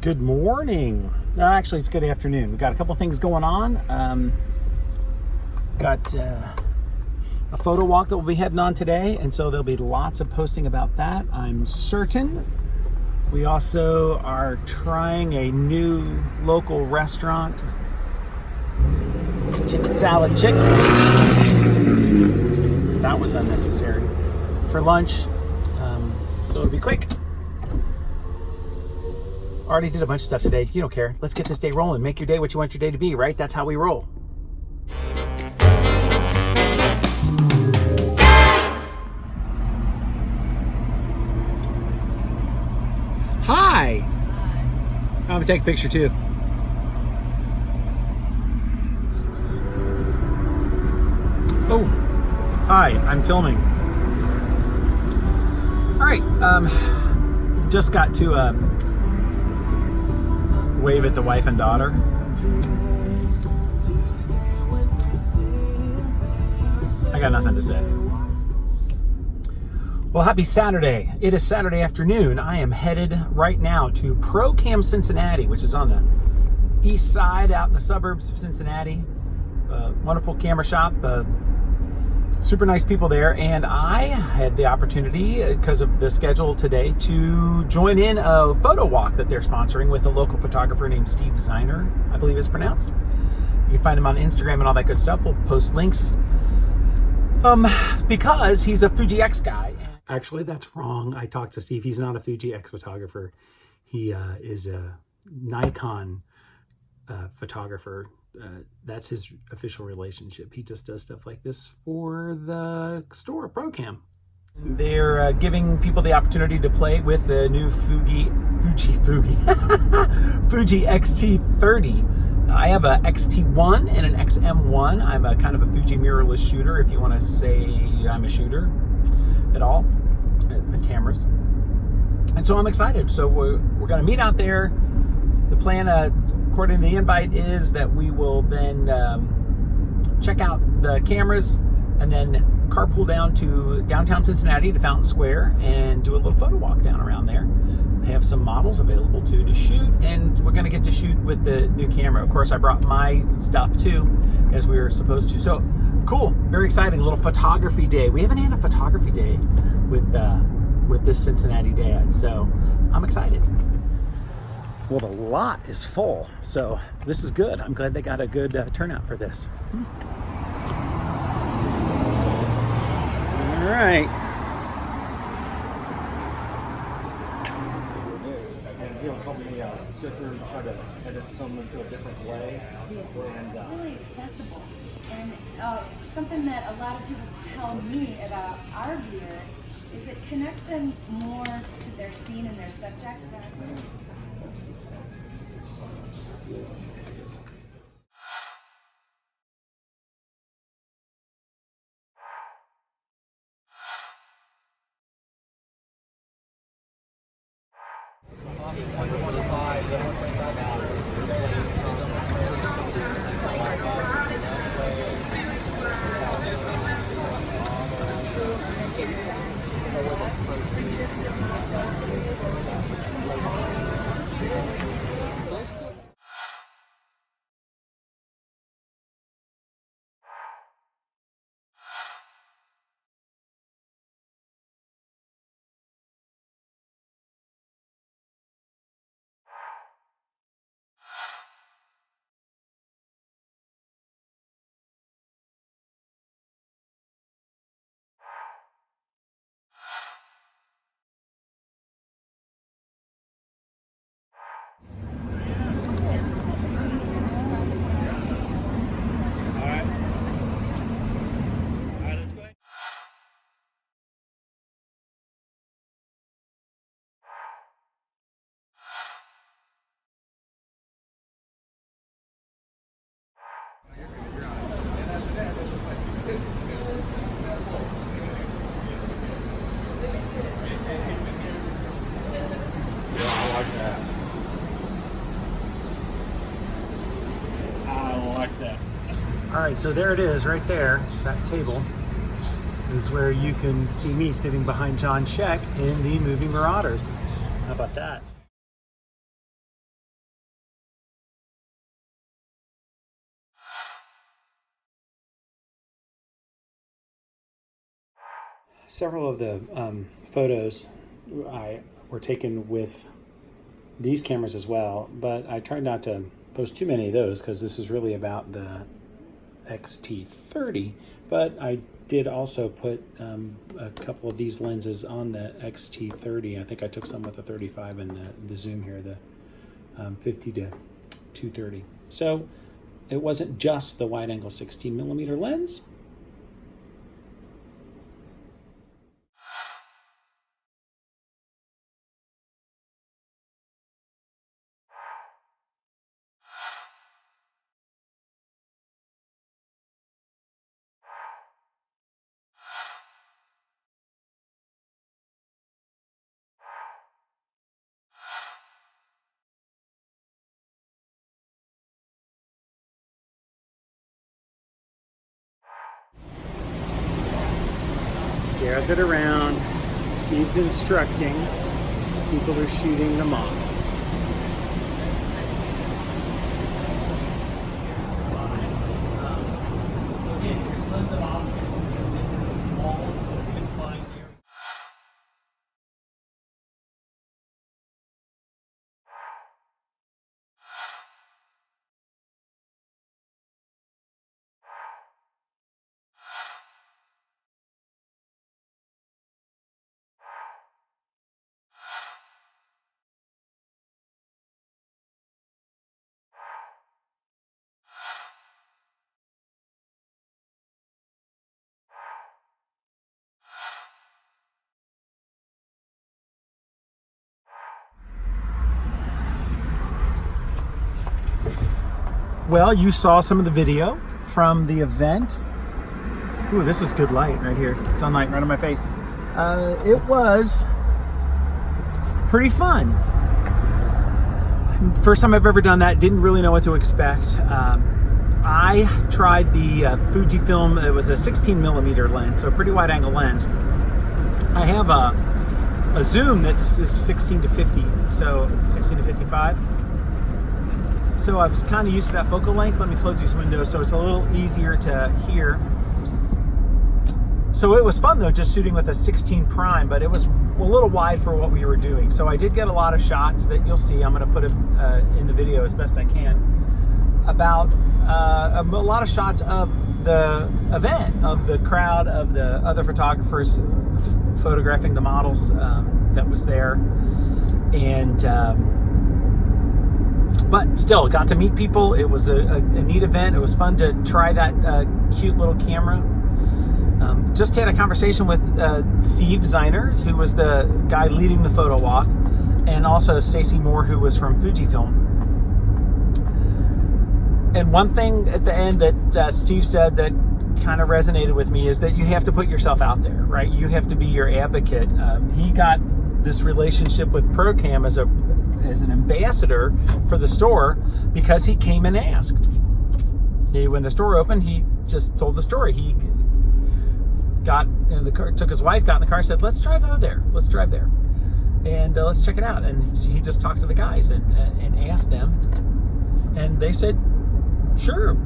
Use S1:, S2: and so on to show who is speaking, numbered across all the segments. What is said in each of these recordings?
S1: Good morning. Actually, it's good afternoon. We've got a couple things going on. Got a photo walk that we'll be heading on today, and so there'll be lots of posting about that, I'm certain. We also are trying a new local restaurant, chicken salad chicken. That was unnecessary. For lunch, so it'll be quick. Already did a bunch of stuff today. You don't care. Let's get this day rolling. Make your day what you want your day to be, right? That's how we roll. Hi. I'm gonna take a picture too. Oh, hi. I'm filming. All right. Just got to wave at the wife and daughter. I got nothing to say. Well, happy Saturday. It is Saturday afternoon. I am headed right now to PROCAM Cincinnati, which is on the east side out in the suburbs of Cincinnati. Wonderful camera shop. Super nice people there, and I had the opportunity, because of the schedule today, to join in a photo walk that they're sponsoring with a local photographer named Steve Zeinner, I believe it's pronounced. You can find him on Instagram and all that good stuff. We'll post links. Because he's a Fuji X guy. Actually, that's wrong. I talked to Steve. He's not a Fuji X photographer. He is a Nikon photographer. That's his official relationship. He just does stuff like this for the store, PROCAM. They're giving people the opportunity to play with the new Fuji XT30. I have a XT1 and an XM1. I'm a kind of a Fuji mirrorless shooter, if you want to say I'm a shooter at all, at cameras. And so I'm excited. So we're going to meet out there. The plan, according to the invite, is that we will then check out the cameras and then carpool down to downtown Cincinnati to Fountain Square and do a little photo walk down around there. They have some models available too to shoot, and we're going to get to shoot with the new camera. Of course, I brought my stuff too, as we were supposed to. So cool, very exciting. A little photography day. We haven't had a photography day with this Cincinnati dad, so I'm excited. Well, the lot is full, so this is good. I'm glad they got a good turnout for this. All right.
S2: And he'll help me go through and try to edit some into a different way. And
S3: it's really accessible. And something that a lot of people tell me about our gear is it connects them more to their scene and their subject.
S1: All right, so there it is right there. That table is where you can see me sitting behind John Sheck in the movie Marauders. How about that? several of the photos were taken with these cameras as well, but I tried not to post too many of those because this is really about the XT30, but I did also put a couple of these lenses on the XT30. I think I took some with the 35 and the zoom here, the 50 to 230. So it wasn't just the wide angle 16mm lens. Gathered around, Steve's instructing, people are shooting them off. Well, you saw some of the video from the event. Ooh, this is good light right here. Sunlight right on my face. It was pretty fun. First time I've ever done that. Didn't really know what to expect. I tried the Fujifilm. It was a 16mm lens, so a pretty wide angle lens. I have a zoom that's 16 to 50, so 16 to 55. So I was kind of used to that focal length. Let me close these windows so it's a little easier to hear. So it was fun though, just shooting with a 16 prime, but it was a little wide for what we were doing. So I did get a lot of shots that you'll see. I'm going to put it in the video as best I can. About a lot of shots of the event, of the crowd, of the other photographers photographing the models that was there. And but still got to meet people. It was a neat event. It was fun to try that cute little camera. Just had a conversation with Steve Zeinner, who was the guy leading the photo walk, and also Stacey Moore, who was from Fujifilm. And one thing at the end that Steve said that kind of resonated with me is that you have to put yourself out there, right? You have to be your advocate. He got this relationship with PROCAM as an ambassador for the store because he came and asked. When the store opened, he just told the story. He got in the car, took his wife, got in the car, said, "Let's drive over there. Let's drive there, and let's check it out." And he just talked to the guys and asked them, and they said, "Sure."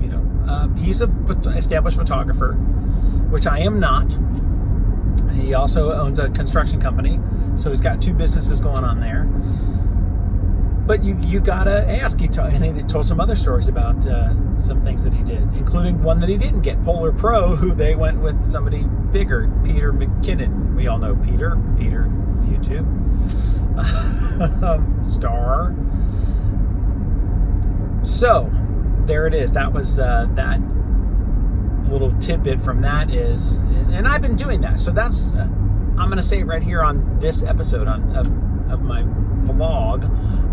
S1: You know, he's an established photographer, which I am not. He also owns a construction company, so he's got two businesses going on there. But you gotta ask. And he told some other stories about some things that he did, including one that he didn't get, Polar Pro, who they went with somebody bigger, Peter McKinnon. We all know Peter, YouTube star. So there it is. That was that little tidbit from that is, and I've been doing that. So that's I'm gonna say it right here on this episode of my vlog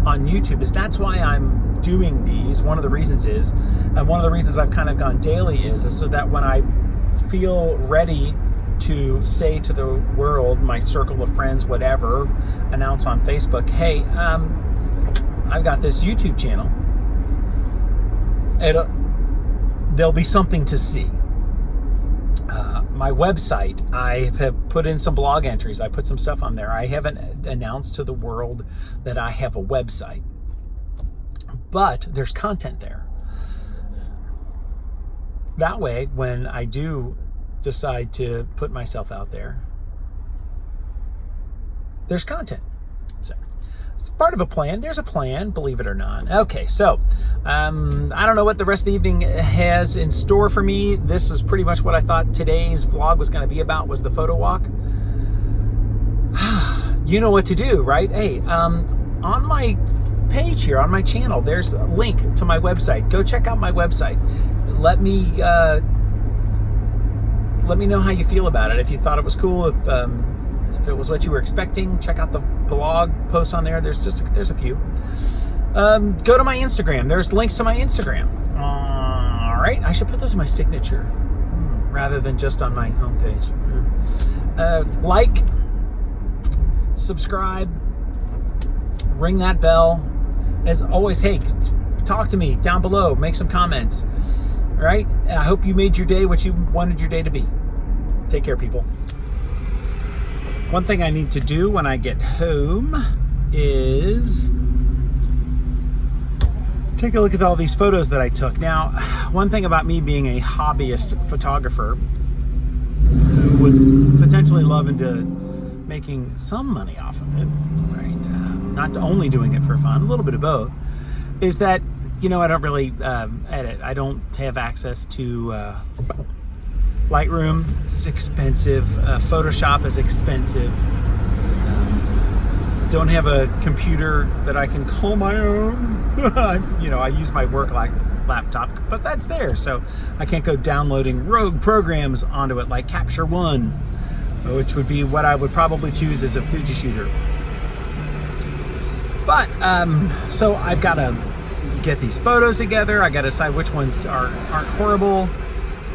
S1: on YouTube, is that's why I'm doing these. One of the reasons is, and one of the reasons I've kind of gone daily is so that when I feel ready to say to the world, my circle of friends, whatever, announce on Facebook, hey, I've got this YouTube channel. There'll be something to see. My website, I have put in some blog entries. I put some stuff on there. I haven't announced to the world that I have a website, but there's content there. That way, when I do decide to put myself out there, there's content. So it's part of a plan. There's a plan, believe it or not. Okay, so I don't know what the rest of the evening has in store for me. This is pretty much what I thought today's vlog was going to be about, was the photo walk. You know what to do, right? Hey, on my page here, on my channel, there's a link to my website. Go check out my website. Let me know how you feel about it. If you thought it was cool, if it was what you were expecting, check out the blog posts on there. There's a few. Go to my Instagram. There's links to my Instagram. All right, I should put those in my signature rather than just on my homepage. Like, subscribe, ring that bell. As always, hey, talk to me down below. Make some comments. All right. I hope you made your day what you wanted your day to be. Take care, people. One thing I need to do when I get home is take a look at all these photos that I took. Now, one thing about me being a hobbyist photographer who would potentially love into making some money off of it, right? Not only doing it for fun, a little bit of both, is that, you know, I don't really edit. I don't have access to Lightroom. It's expensive. Photoshop is expensive. Don't have a computer that I can call my own. You know, I use my work laptop, but that's there, so I can't go downloading rogue programs onto it like Capture One, which would be what I would probably choose as a Fuji shooter. But so I've got to get these photos together. I got to decide which ones aren't horrible.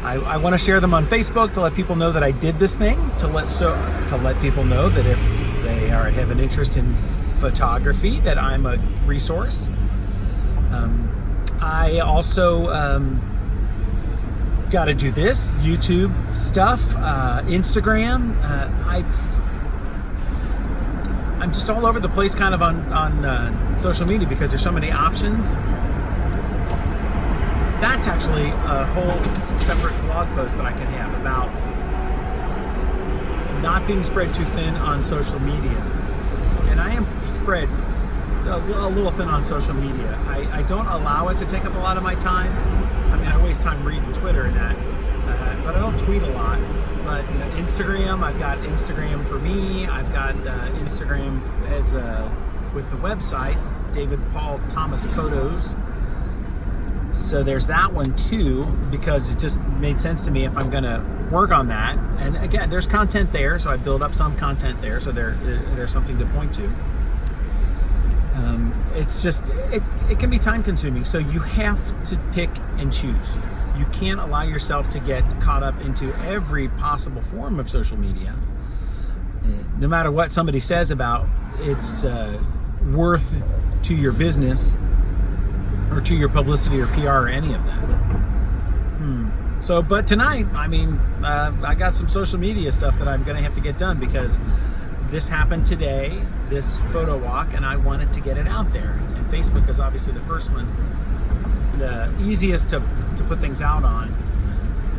S1: I want to share them on Facebook to let people know that I did this thing, to let people know that if they have an interest in photography, that I'm a resource. I also got to do this YouTube stuff, Instagram. I'm just all over the place, kind of on social media, because there's so many options. That's actually a whole separate blog post that I can have about not being spread too thin on social media. And I am spread a little thin on social media. I don't allow it to take up a lot of my time. I mean, I waste time reading Twitter and that, but I don't tweet a lot. But you know, Instagram, I've got Instagram for me. I've got Instagram as with the website, David Paul Thomas Photos. So there's that one too, because it just made sense to me if I'm going to work on that. And again, there's content there, so I build up some content there, so there's something to point to. It's just, it can be time consuming, so you have to pick and choose. You can't allow yourself to get caught up into every possible form of social media. No matter what somebody says about its worth to your business, or to your publicity or PR or any of that. So, but tonight, I mean, I got some social media stuff that I'm going to have to get done, because this happened today, this photo walk, and I wanted to get it out there. And Facebook is obviously the first one, the easiest to put things out on.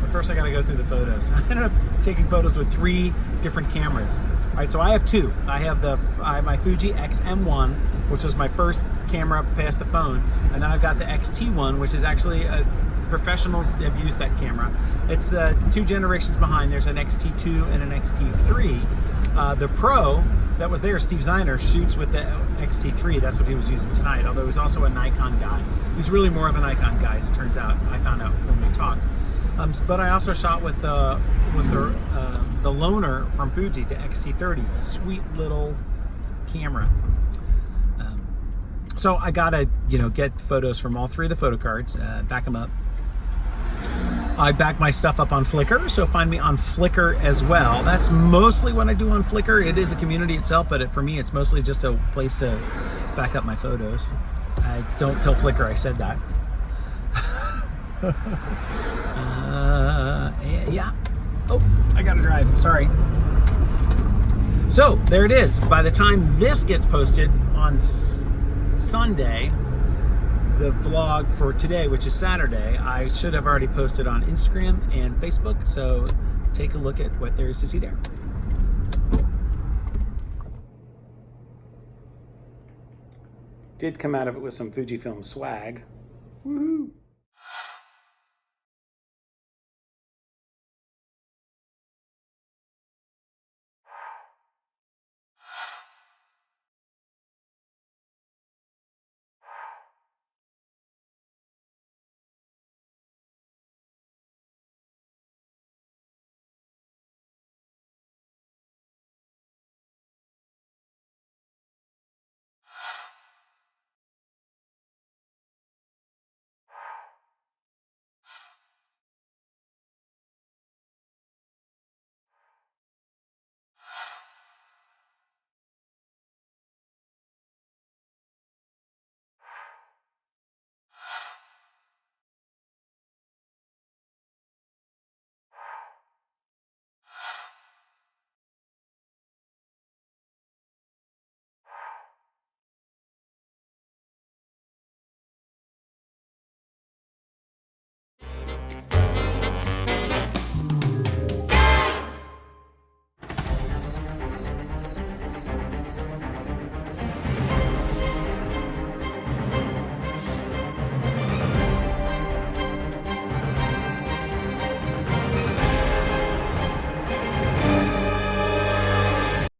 S1: But first I got to go through the photos. I ended up taking photos with 3 different cameras. All right, so I have 2. I have my Fuji XM1, which was my first camera past the phone, and then I've got the XT1, which is actually professionals have used that camera. It's the 2 generations behind. There's an XT2 and an XT3. The Pro that was there, Steve Zeinner, shoots with the XT3. That's what he was using tonight, although he's also a Nikon guy. He's really more of a Nikon guy, as it turns out. I found out when we talked. But I also shot with the loaner from Fuji, the XT30. Sweet little camera. So I gotta, get photos from all 3 of the photo cards, back them up. I back my stuff up on Flickr, so find me on Flickr as well. That's mostly what I do on Flickr. It is a community itself, but for me, it's mostly just a place to back up my photos. I don't tell Flickr I said that. Yeah. Oh, I gotta drive, sorry. So, there it is. By the time this gets posted on Sunday, the vlog for today, which is Saturday, I should have already posted on Instagram and Facebook. So take a look at what there is to see there. Did come out of it with some Fujifilm swag.